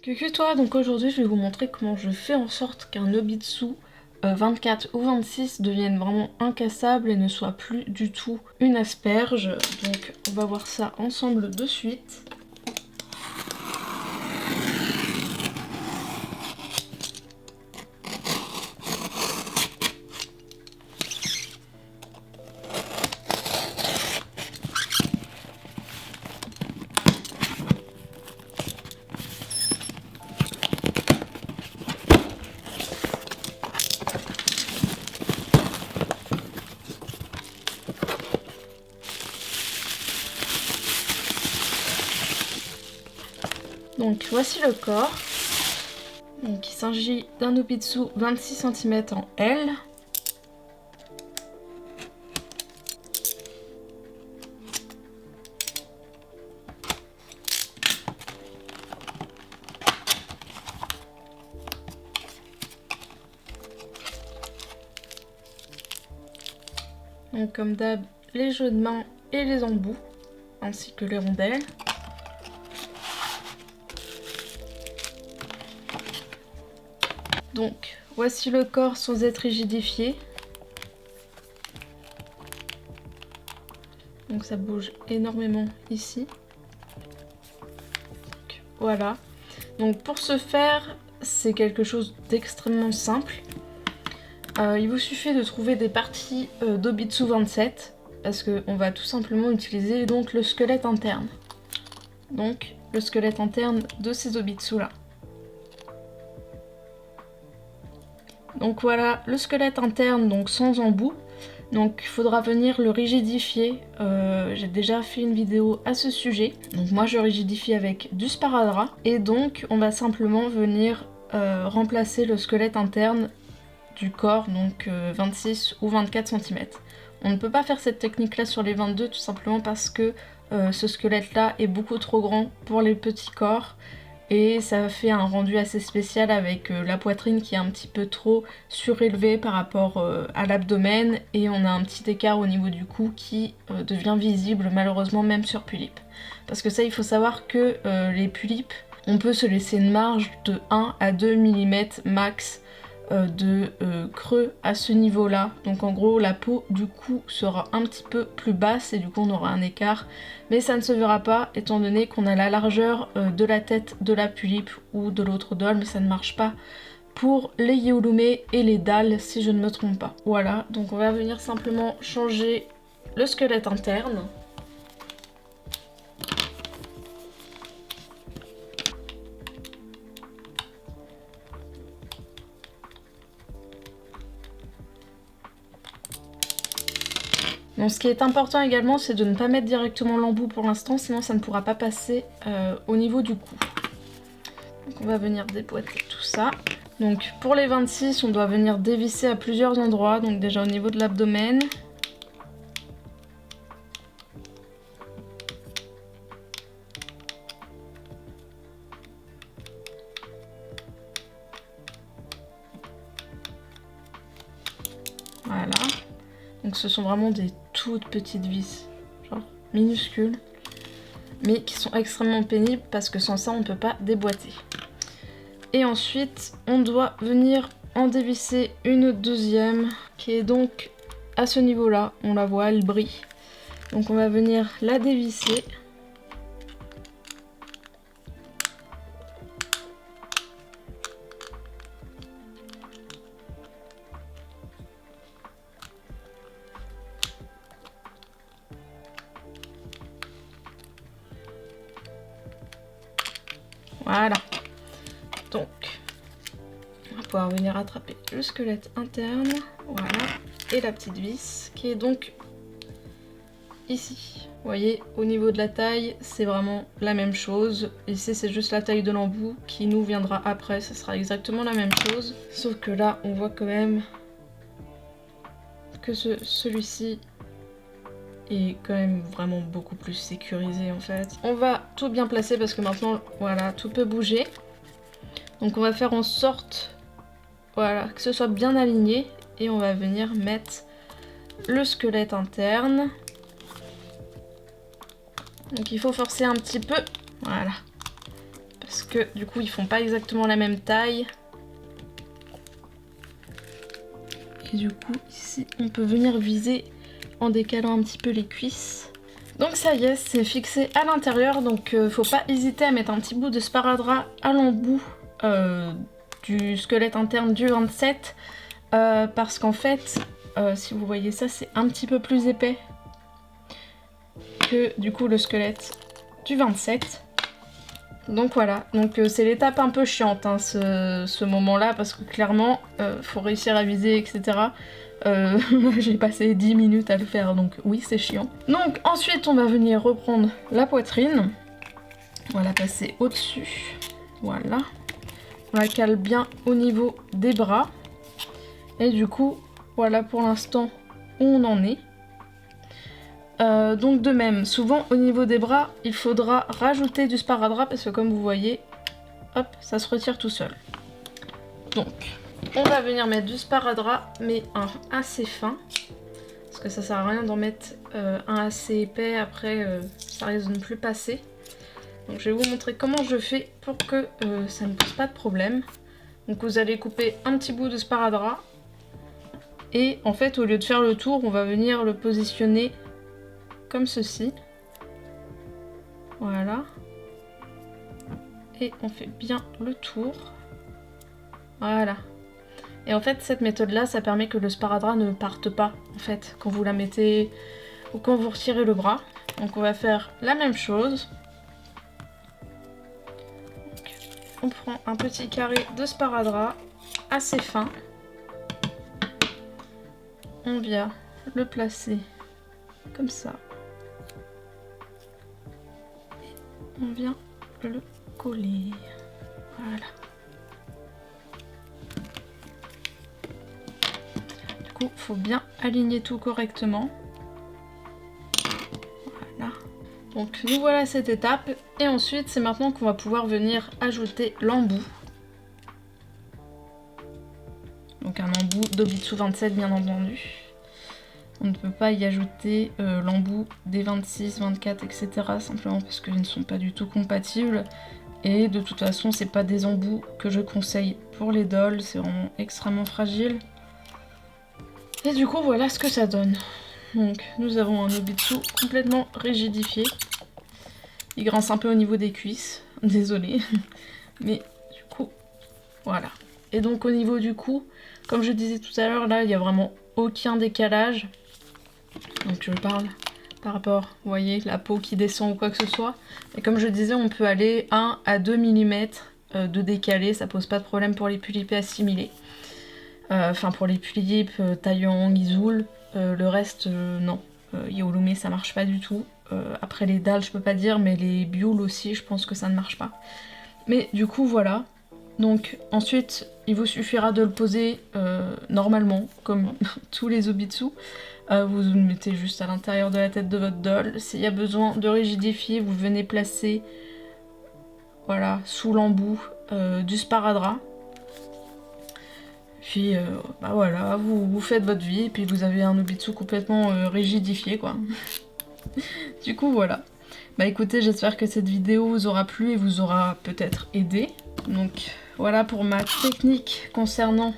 Coucou toi, donc aujourd'hui je vais vous montrer comment je fais en sorte qu'un Nobitsu 24 ou 26 devienne vraiment incassable et ne soit plus du tout une asperge. Donc on va voir ça ensemble de suite. Donc voici le corps. Donc il s'agit d'un Nobitsu 26 cm en L. Donc comme d'hab, les jeux de main et les embouts, ainsi que les rondelles. Donc voici le corps sans être rigidifié. Donc ça bouge énormément ici. Donc, voilà. Donc pour ce faire, c'est quelque chose d'extrêmement simple. Il vous suffit de trouver des parties d'Obitsu 27 parce qu'on va tout simplement utiliser donc le squelette interne. Donc le squelette interne de ces Obitsu là. Donc voilà le squelette interne, donc sans embout. Donc il faudra venir le rigidifier. J'ai déjà fait une vidéo à ce sujet. Donc moi je rigidifie avec du sparadrap. Et donc on va simplement venir remplacer le squelette interne du corps, donc 26 ou 24 cm. On ne peut pas faire cette technique là sur les 22 tout simplement parce que ce squelette là est beaucoup trop grand pour les petits corps. Et ça fait un rendu assez spécial avec la poitrine qui est un petit peu trop surélevée par rapport à l'abdomen, et on a un petit écart au niveau du cou qui devient visible malheureusement même sur Pulip. Parce que ça, il faut savoir que les Pulip, on peut se laisser une marge de 1 à 2 mm max de creux à ce niveau là. Donc en gros la peau du cou sera un petit peu plus basse et du coup on aura un écart, mais ça ne se verra pas étant donné qu'on a la largeur de la tête de la Pulip ou de l'autre doll, mais ça ne marche pas pour les Yulume et les dalles si je ne me trompe pas. Voilà, donc on va venir simplement changer le squelette interne. Donc ce qui est important également, c'est de ne pas mettre directement l'embout pour l'instant, sinon ça ne pourra pas passer au niveau du cou. Donc on va venir déboîter tout ça. Donc pour les 26, on doit venir dévisser à plusieurs endroits, donc déjà au niveau de l'abdomen. Voilà. Donc ce sont vraiment des toutes petites vis, genre minuscules, mais qui sont extrêmement pénibles parce que sans ça on ne peut pas déboîter. Et ensuite on doit venir en dévisser une deuxième qui est donc à ce niveau là, on la voit, elle brille. Donc on va venir la dévisser. Voilà. Donc, on va pouvoir venir attraper le squelette interne, voilà, et la petite vis qui est donc ici. Vous voyez, au niveau de la taille, c'est vraiment la même chose. Ici, c'est juste la taille de l'embout qui nous viendra après, ça sera exactement la même chose. Sauf que là, on voit quand même que celui-ci est quand même vraiment beaucoup plus sécurisé en fait. On va tout bien placer parce que maintenant, voilà, tout peut bouger. Donc on va faire en sorte, voilà, que ce soit bien aligné et on va venir mettre le squelette interne. Donc il faut forcer un petit peu, voilà, parce que du coup ils font pas exactement la même taille. Et du coup ici on peut venir viser en décalant un petit peu les cuisses. Donc ça y est, c'est fixé à l'intérieur, donc faut pas hésiter à mettre un petit bout de sparadrap à l'embout du squelette interne du 27 parce qu'en fait, si vous voyez ça, c'est un petit peu plus épais que du coup le squelette du 27. Donc voilà, donc c'est l'étape un peu chiante hein, ce moment-là, parce que clairement, faut réussir à viser, etc. J'ai passé 10 minutes à le faire, donc oui, c'est chiant. Donc ensuite, on va venir reprendre la poitrine. On va la passer au-dessus. Voilà. On la cale bien au niveau des bras. Et du coup, voilà pour l'instant où on en est. Donc de même, souvent au niveau des bras, il faudra rajouter du sparadrap parce que comme vous voyez, hop, ça se retire tout seul. Donc, on va venir mettre du sparadrap, mais un assez fin. Parce que ça sert à rien d'en mettre un assez épais, après ça risque de ne plus passer. Donc je vais vous montrer comment je fais pour que ça ne pose pas de problème. Donc vous allez couper un petit bout de sparadrap. Et en fait, au lieu de faire le tour, on va venir le positionner comme ceci. Voilà. Et on fait bien le tour. Voilà. Et en fait, cette méthode-là, ça permet que le sparadrap ne parte pas, en fait, quand vous la mettez ou quand vous retirez le bras. Donc on va faire la même chose. Donc, on prend un petit carré de sparadrap assez fin. On vient le placer comme ça. Et on vient le coller. Voilà. Du coup, il faut bien aligner tout correctement. Voilà. Donc nous voilà à cette étape. Et ensuite, c'est maintenant qu'on va pouvoir venir ajouter l'embout. Donc un embout d'Obitsu 27 bien entendu. On ne peut pas y ajouter l'embout des 26, 24, etc. simplement parce qu'ils ne sont pas du tout compatibles. Et de toute façon, c'est pas des embouts que je conseille pour les dolls, c'est vraiment extrêmement fragile. Et du coup, voilà ce que ça donne. Donc nous avons un Obitsu complètement rigidifié. Il grince un peu au niveau des cuisses, désolé. Mais du coup, voilà. Et donc au niveau du cou, comme je disais tout à l'heure, là, il n'y a vraiment aucun décalage. Donc je parle par rapport, vous voyez, la peau qui descend ou quoi que ce soit. Et comme je disais, on peut aller 1 à 2 mm de décalé, ça pose pas de problème pour les pulipes assimilés. Enfin pour les pulipes, taillants, gizoul, le reste non. Yaourloumé ça marche pas du tout. Après les dalles je peux pas dire, mais les bioul aussi je pense que ça ne marche pas. Mais du coup voilà. Donc ensuite il vous suffira de le poser normalement comme tous les Obitsu. Vous le mettez juste à l'intérieur de la tête de votre doll. S'il y a besoin de rigidifier, vous venez placer voilà, sous l'embout du sparadrap. Puis bah voilà, vous faites votre vie et puis vous avez un Obitsu complètement rigidifié quoi. Du coup voilà. Bah écoutez, j'espère que cette vidéo vous aura plu et vous aura peut-être aidé. Donc voilà pour ma technique concernant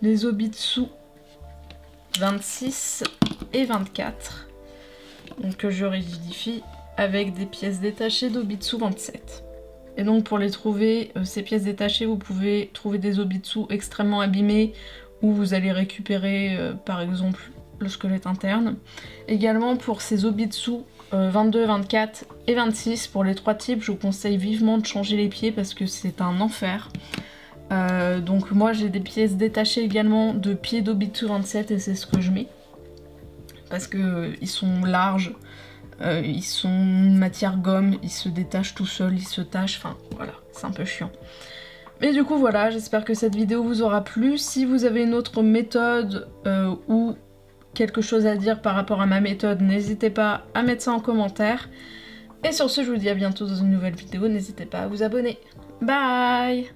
les Obitsu 26 et 24. Donc que je rigidifie avec des pièces détachées d'Obitsu 27. Et donc pour les trouver, ces pièces détachées, vous pouvez trouver des Obitsu extrêmement abîmés où vous allez récupérer par exemple le squelette interne. Également pour ces Obitsu 22, 24 et 26, pour les trois types, je vous conseille vivement de changer les pieds parce que c'est un enfer. Donc moi j'ai des pièces détachées également de pieds d'Obitsu 27 et c'est ce que je mets. Parce que ils sont larges. Ils sont une matière gomme, ils se détachent tout seuls, ils se tachent, enfin voilà, c'est un peu chiant. Mais du coup voilà, j'espère que cette vidéo vous aura plu. Si vous avez une autre méthode ou quelque chose à dire par rapport à ma méthode, n'hésitez pas à mettre ça en commentaire. Et sur ce, je vous dis à bientôt dans une nouvelle vidéo, n'hésitez pas à vous abonner. Bye!